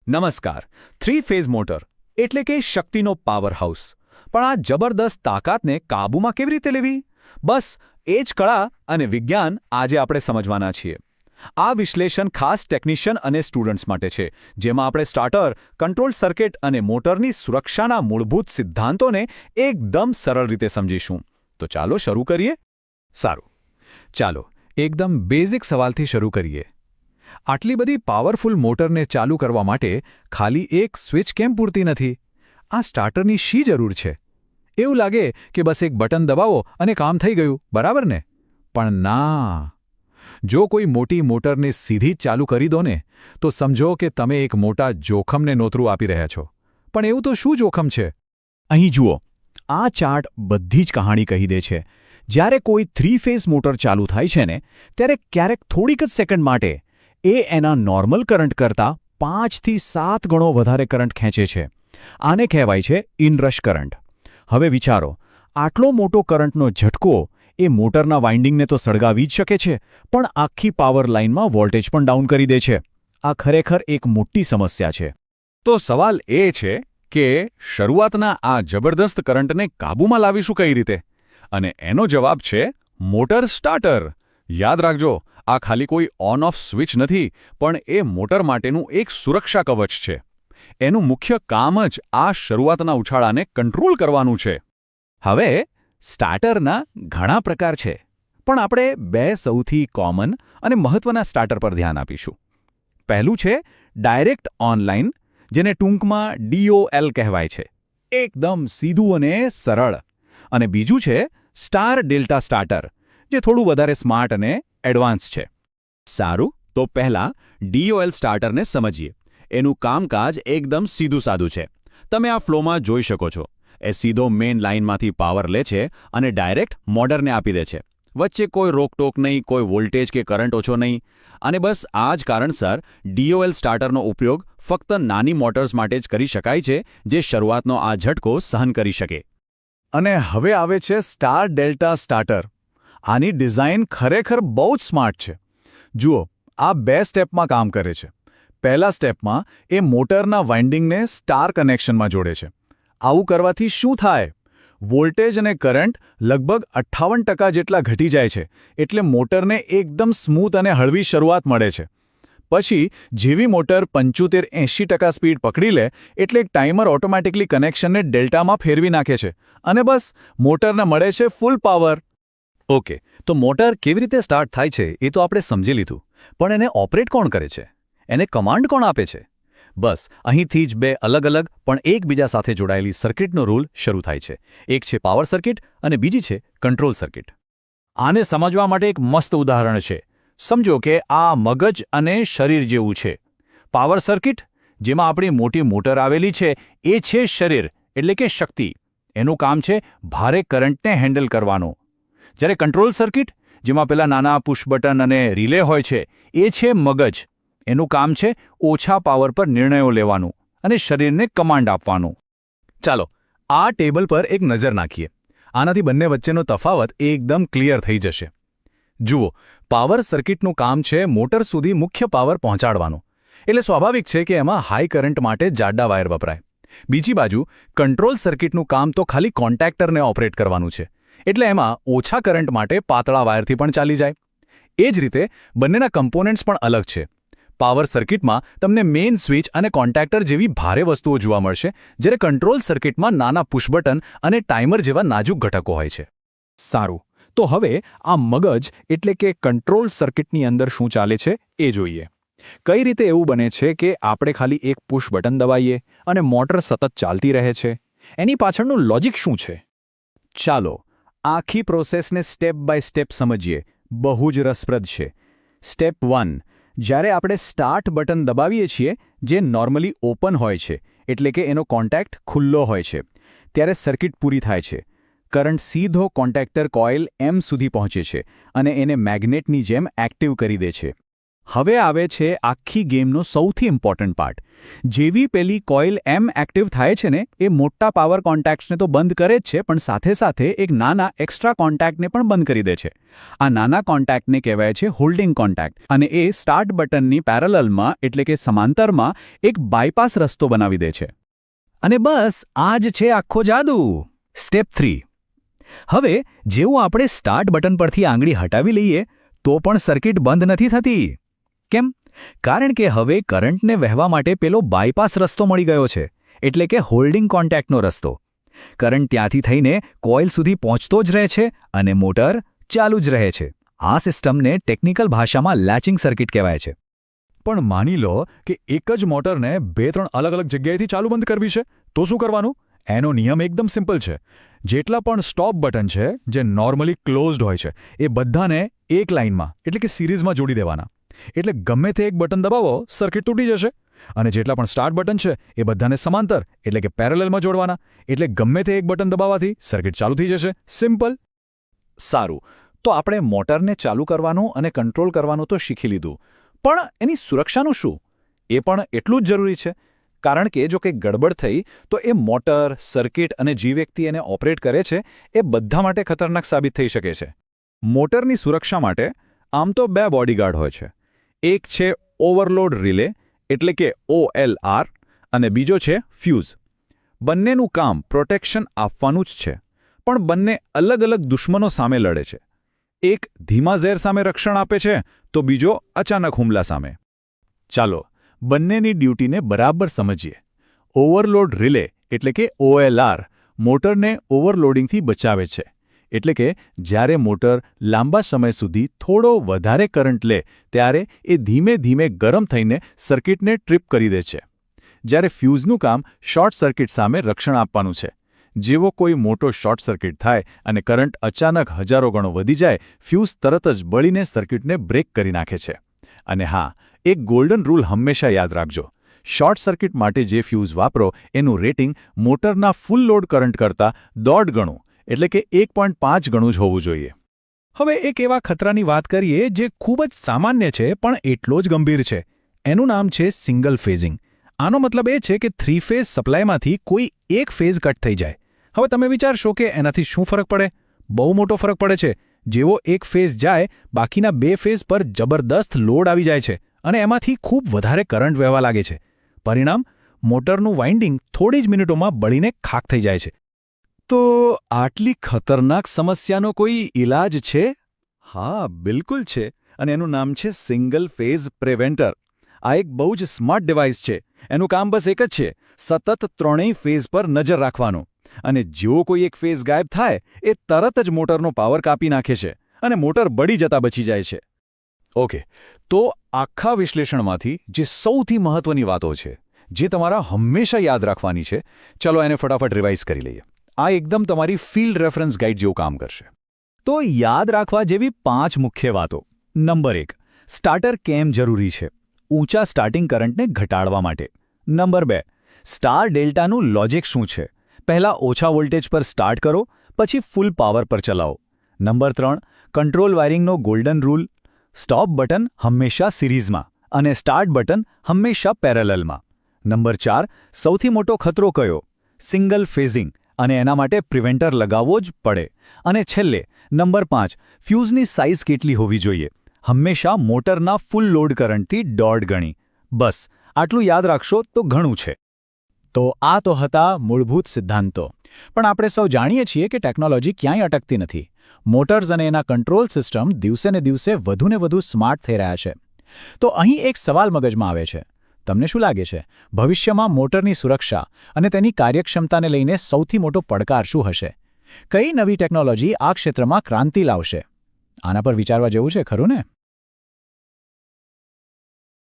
નમસ્કાર. 3 phase motor એટલે કે શક્તિનો પાવર હાઉસ. પણ આ જબરદસ્ત તાકાતને કાબૂમાં કેવી રીતે લેવી? બસ એ જ કળા અને વિજ્ઞાન આજે આપણે સમજવાના છીએ. આ વિશ્લેષણ ખાસ ટેકનિશિયન અને સ્ટુડન્ટ્સ માટે છે, જેમાં આપણે સ્ટાર્ટર, કંટ્રોલ સર્કિટ અને મોટરની સુરક્ષાના મૂળભૂત સિદ્ધાંતોને એકદમ સરળ રીતે સમજીશું. તો ચાલો શરૂ કરીએ. સારું, ચાલો એકદમ બેઝિક સવાલથી શરૂ કરીએ. આટલી બધી પાવરફુલ મોટરને ચાલુ કરવા માટે ખાલી એક સ્વિચ કેમ પૂરતી નથી? આ સ્ટાર્ટરની શી જરૂર છે? એવું લાગે કે બસ એક બટન દબાવો અને કામ થઈ ગયું, બરાબર ને? પણ ના. જો કોઈ મોટી મોટરને સીધી જ ચાલુ કરી દો ને, તો સમજો કે તમે એક મોટા જોખમને નોતરું આપી રહ્યા છો. પણ એવું તો શું જોખમ છે? અહીં જુઓ, આ ચાર્ટ બધી જ કહાણી કહી દે છે. જ્યારે કોઈ 3 ફેઝ મોટર ચાલુ થાય છે ને, ત્યારે ક્યારેક થોડીક જ સેકન્ડ માટે એ એના નોર્મલ કરંટ કરતાં 5 થી 7 ગણો વધારે કરંટ ખેંચે છે. આને કહેવાય છે ઇનરશ કરંટ. હવે વિચારો, આટલો મોટો કરંટનો ઝટકો એ મોટરના વાઇન્ડિંગને તો સળગાવી જ શકે છે, પણ આખી પાવર લાઇનમાં વોલ્ટેજ પણ ડાઉન કરી દે છે. આ ખરેખર એક મોટી સમસ્યા છે. તો સવાલ એ છે કે શરૂઆતના આ જબરદસ્ત કરંટને કાબૂમાં લાવીશું કઈ રીતે? અને એનો જવાબ છે મોટર સ્ટાર્ટર. યાદ રાખજો, આ ખાલી કોઈ ઓન ઓફ સ્વિચ નથી, પણ એ મોટર માટેનું એક સુરક્ષા કવચ છે. એનું મુખ્ય કામ જ આ શરૂઆતના ઉછાળાને કંટ્રોલ કરવાનું છે. હવે સ્ટાર્ટરના ઘણા પ્રકાર છે, પણ આપણે 2 સૌથી કોમન અને મહત્વના સ્ટાર્ટર પર ધ્યાન આપીશું. પહેલું છે ડાયરેક્ટ ઓનલાઇન, જેને ટૂંકમાં DOL કહેવાય છે. એકદમ સીધું અને સરળ. અને બીજું છે સ્ટાર ડેલ્ટા સ્ટાર્ટર, જે થોડું વધારે સ્માર્ટ અને એડવાન્સ છે. સારું, તો પહેલા DOL સ્ટાર્ટરને સમજીએ. એનું કામકાજ એકદમ સીધું સાદું છે. તમે આ ફ્લોમાં જોઈ શકો છો. એ સીધો મેઇન લાઇનમાંથી પાવર લે છે અને ડાયરેક્ટ મોટરને આપી દે છે. વચ્ચે કોઈ રોકટોક નહીં, કોઈ વોલ્ટેજ કે કરંટ ઓછો નહીં. અને બસ આ જ કારણસર DOL સ્ટાર્ટરનો ઉપયોગ ફક્ત નાની મોટર્સ માટે જ કરી શકાય છે, જે શરૂઆતનો આ ઝટકો સહન કરી શકે. અને હવે આવે છે સ્ટાર ડેલ્ટા સ્ટાર્ટર. આની ડિઝાઇન ખરેખર બહુ જ સ્માર્ટ છે. જુઓ, આ 2 સ્ટેપમાં કામ કરે છે. પહેલા સ્ટેપમાં એ મોટરના વાઇન્ડિંગને સ્ટાર કનેક્શનમાં જોડે છે. આવું કરવાથી શું થાય? વોલ્ટેજ અને કરંટ લગભગ 58% જેટલા ઘટી જાય છે, એટલે મોટરને એકદમ સ્મૂથ અને હળવી શરૂઆત મળે છે. પછી જેવી મોટર 75-80% સ્પીડ પકડી લે, એટલે એક ટાઈમર ઓટોમેટિકલી કનેક્શનને ડેલ્ટામાં ફેરવી નાખે છે. અને બસ મોટરને મળે છે ફૂલ પાવર. ઓકે, તો મોટર કેવી રીતે સ્ટાર્ટ થાય છે એ તો આપણે સમજી લીધું, પણ એને ઓપરેટ કોણ કરે છે? એને કમાન્ડ કોણ આપે છે? બસ અહીંથી જ 2 અલગ-અલગ પણ એકબીજા સાથે જોડાયેલી સર્કિટનો રૂલ શરૂ થાય છે. એક છે પાવર સર્કિટ અને બીજી છે કંટ્રોલ સર્કિટ. આને સમજવા માટે એક મસ્ત ઉદાહરણ છે. સમજો કે આ મગજ અને શરીર જેવું છે. પાવર સર્કિટ, જેમાં આપણી મોટી મોટર આવેલી છે, એ છે શરીર એટલે કે શક્તિ. એનું કામ છે ભારે કરંટને હેન્ડલ કરવાનું. જ્યારે કંટ્રોલ સર્કિટ, જેમાં પેલા નાના પુશ બટન અને રિલે હોય છે, એ છે મગજ. એનું કામ છે ઓછા પાવર પર નિર્ણયો લેવાનું અને શરીરને કમાન્ડ આપવાનું. ચાલો આ ટેબલ પર એક નજર નાખીએ. આનાથી બંને વચ્ચેનો તફાવત એકદમ ક્લિયર થઈ જશે. જુઓ, પાવર સર્કિટનું કામ છે મોટર સુધી મુખ્ય પાવર પહોંચાડવાનું. એટલે સ્વાભાવિક છે કે એમાં હાઈ કરંટ માટે જાડા વાયર વપરાય. બીજી બાજુ કંટ્રોલ સર્કિટનું કામ તો ખાલી કોન્ટેક્ટરને ઓપરેટ કરવાનું છે. એટલે એમાં ઓછા કરંટ માટે પાતળા વાયરથી પણ ચાલી જાય. એ જ રીતે બંનેના કમ્પોનન્ટ્સ પણ અલગ છે. પાવર સર્કિટમાં તમને મેઇન સ્વિચ અને કોન્ટેક્ટર જેવી ભારે વસ્તુઓ જોવા મળશે, જ્યારે કંટ્રોલ સર્કિટમાં નાના પુશ બટન અને ટાઈમર જેવા નાજુક ઘટકો હોય છે. સારું, તો હવે આ મગજ એટલે કે કંટ્રોલ સર્કિટની અંદર શું ચાલે છે એ જોઈએ. કઈ રીતે એવું બને છે કે આપણે ખાલી એક પુશ બટન દબાઈએ અને મોટર સતત ચાલતી રહે છે? એની પાછળનું લોજિક શું છે? ચાલો આખી પ્રોસેસને સ્ટેપ બાય સ્ટેપ સમજીએ. બહુ જ રસપ્રદ છે. સ્ટેપ 1, જ્યારે આપણે સ્ટાર્ટ બટન દબાવીએ છીએ, જે નોર્મલી ઓપન હોય છે, એટલે કે એનો કોન્ટેક્ટ ખુલ્લો હોય છે, ત્યારે સર્કિટ પૂરી થાય છે. કરંટ સીધો કોન્ટેક્ટર કોઇલ M સુધી પહોંચે છે અને એને મેગ્નેટની જેમ એક્ટિવ કરી દે છે. હવે આવે છે આખી ગેમનો સૌથી ઇમ્પોર્ટન્ટ પાર્ટ. જેવી પેલી કોઇલ એમ એક્ટિવ થાય છે ને, એ મોટા પાવર કોન્ટેક્ટ્સને તો બંધ કરે જ છે, પણ સાથે સાથે એક નાના એક્સ્ટ્રા કોન્ટેક્ટને પણ બંધ કરી દે છે. આ નાના કોન્ટેક્ટને કહેવાય છે હોલ્ડિંગ કોન્ટેક્ટ, અને એ સ્ટાર્ટ બટનની પેરેલલમાં એટલે કે સમાંતરમાં એક બાયપાસ રસ્તો બનાવી દે છે. અને બસ આ જ છે આખો જાદુ. સ્ટેપ 3. હવે જેવું આપણે સ્ટાર્ટ બટન પરથી આંગળી હટાવી લઈએ તો પણ સર્કિટ બંધ નથી થતી. કેમ? કારણ કે હવે કરંટને વહેવા માટે પેલો બાયપાસ રસ્તો મળી ગયો છે, એટલે કે હોલ્ડિંગ કોન્ટેક્ટનો રસ્તો. કરંટ ત્યાંથી થઈને કોઇલ સુધી પહોંચતો જ રહે છે અને મોટર ચાલુ જ રહે છે. આ સિસ્ટમને ટેકનિકલ ભાષામાં લેચિંગ સર્કિટ કહેવાય છે. પણ માની લો કે એક જ મોટરને 2-3 અલગ-અલગ જગ્યાએથી ચાલુ બંધ કરવી છે, તો શું કરવાનું? એનો નિયમ એકદમ સિમ્પલ છે. જેટલા પણ સ્ટોપ બટન છે, જે નોર્મલી ક્લોઝડ હોય છે, એ બધાને એક લાઇનમાં એટલે કે સિરીઝમાં જોડી દેવાના. એટલે ગમે તે એક બટન દબાવો, સર્કિટ તૂટી જશે. અને જેટલા પણ સ્ટાર્ટ બટન છે, એ બધાને સમાંતર એટલે કે પેરેલલમાં જોડવાના. એટલે ગમે તે એક બટન દબાવવાથી સર્કિટ ચાલુ થઈ જશે. સિમ્પલ. સારું, તો આપણે મોટરને ચાલુ કરવાનું અને કંટ્રોલ કરવાનું તો શીખી લીધું, પણ એની સુરક્ષાનું શું? એ પણ એટલું જ જરૂરી છે. કારણ કે જો કંઈક ગડબડ થઈ તો એ મોટર, સર્કિટ અને જે વ્યક્તિ એને ઓપરેટ કરે છે એ બધા માટે ખતરનાક સાબિત થઈ શકે છે. મોટરની સુરક્ષા માટે આમ તો 2 બોડીગાર્ડ હોય છે. એક છે ઓવરલોડ રિલે એટલે કે OLR અને બીજો છે ફ્યુઝ. બંનેનું કામ પ્રોટેક્શન આપવાનું જ છે, પણ બંને અલગ-અલગ દુશ્મનો સામે લડે છે. એક ધીમા ઝેર સામે રક્ષણ આપે છે તો બીજો અચાનક હુમલા સામે. ચાલો બંનેની ડ્યુટીને બરાબર સમજીએ. ઓવરલોડ રિલે એટલે કે OLR મોટરને ઓવરલોડિંગથી બચાવે છે. એટલે કે જ્યારે મોટર લાંબા સમય સુધી થોડો વધારે કરંટ લે ત્યારે એ ધીમે ધીમે ગરમ થઈને સર્કિટને ટ્રિપ કરી દે છે. જ્યારે ફ્યુઝનું કામ શોર્ટ સર્કિટ સામે રક્ષણ આપવાનું છે. જેવો કોઈ મોટો શોર્ટ સર્કિટ થાય અને કરંટ અચાનક હજારો ગણો વધી જાય, ફ્યુઝ તરત જ બળીને સર્કિટને બ્રેક કરી નાખે છે. અને હા, એક ગોલ્ડન રૂલ હંમેશા યાદ રાખજો. શોર્ટ સર્કિટ માટે જે ફ્યુઝ વાપરો એનું રેટિંગ મોટરના ફૂલ લોડ કરંટ કરતાં 1.5 ગણું એટલે કે 1.5 ગણું જ હોવું જોઈએ. હવે એક એવા ખતરાની વાત કરીએ જે ખૂબ જ સામાન્ય છે પણ એટલો જ ગંભીર છે. એનું નામ છે સિંગલ ફેઝિંગ. આનો મતલબ એ છે કે 3 ફેઝ સપ્લાયમાંથી કોઈ એક ફેઝ કટ થઈ જાય. હવે તમે વિચારશો કે એનાથી શું ફરક પડે? બહુ મોટો ફરક પડે છે. જેવો એક ફેઝ જાય, બાકીના 2 ફેઝ પર જબરદસ્ત લોડ આવી જાય છે અને એમાંથી ખૂબ વધારે કરંટ વહેવા લાગે છે. પરિણામ, મોટરનું વાઇન્ડિંગ થોડી જ મિનિટોમાં બળીને ખાખ થઈ જાય છે. તો આટલી ખતરનાક સમસ્યાનો કોઈ ઇલાજ છે? હા, બિલકુલ છે, અને એનું નામ છે સિંગલ ફેઝ પ્રિવેન્ટર. આ એક બહુ જ સ્માર્ટ ડિવાઇસ છે. એનું કામ બસ એક જ છે, સતત 3 ફેઝ પર નજર રાખવાનું. અને જો કોઈ એક ફેઝ ગાયબ થાય, એ તરત જ મોટરનો પાવર કાપી નાખે છે અને મોટર બળી જતા બચી જાય છે. ઓકે, તો આખા વિશ્લેષણમાંથી જે સૌથી મહત્વની વાતો છે, જે તમારા હંમેશા યાદ રાખવાની છે, ચલો એને ફટાફટ રિવાઇઝ કરી લઈએ. આ એકદમ તમારી ફિલ્ડ રેફરન્સ ગાઈડ જેવું કામ કરશે. તો યાદ રાખવા જેવી 5 મુખ્ય વાતો. નંબર 1, સ્ટાર્ટર કેમ જરૂરી છે? ઊંચા સ્ટાર્ટિંગ કરંટને ઘટાડવા માટે. નંબર 2, સ્ટાર ડેલ્ટાનું લોજિક શું છે? પહેલા ઓછા વોલ્ટેજ પર સ્ટાર્ટ કરો, પછી ફૂલ પાવર પર ચલાવો. નંબર 3, કંટ્રોલ વાયરિંગનો ગોલ્ડન રૂલ. સ્ટોપ બટન હંમેશા સિરીઝમાં અને સ્ટાર્ટ બટન હંમેશા પેરેલલમાં. નંબર 4, સૌથી મોટો ખતરો કયો? સિંગલ ફેઝિંગ, અને એના માટે પ્રિવેન્ટર લગાવવો જ પડે. અને છેલ્લે નંબર 5, ફ્યુઝની સાઇઝ કેટલી હોવી જોઈએ? હંમેશા મોટરના ફૂલ લોડ કરંટથી 1.5 ગણી. બસ આટલું યાદ રાખશો તો ઘણું છે. તો આ તો હતા મૂળભૂત સિદ્ધાંતો. પણ આપણે સૌ જાણીએ છીએ કે ટેકનોલોજી ક્યાંય અટકતી નથી. મોટર્સ અને એના કંટ્રોલ સિસ્ટમ દિવસે ને દિવસે વધુને વધુ સ્માર્ટ થઈ રહ્યા છે. તો અહીં એક સવાલ મગજમાં આવે છે. તમને શું લાગે છે, ભવિષ્યમાં મોટરની સુરક્ષા અને તેની કાર્યક્ષમતાને લઈને સૌથી મોટો પડકાર શું હશે? કઈ નવી ટેકનોલોજી આ ક્ષેત્રમાં ક્રાંતિ લાવશે? આના પર વિચારવા જેવું છે, ખરું ને?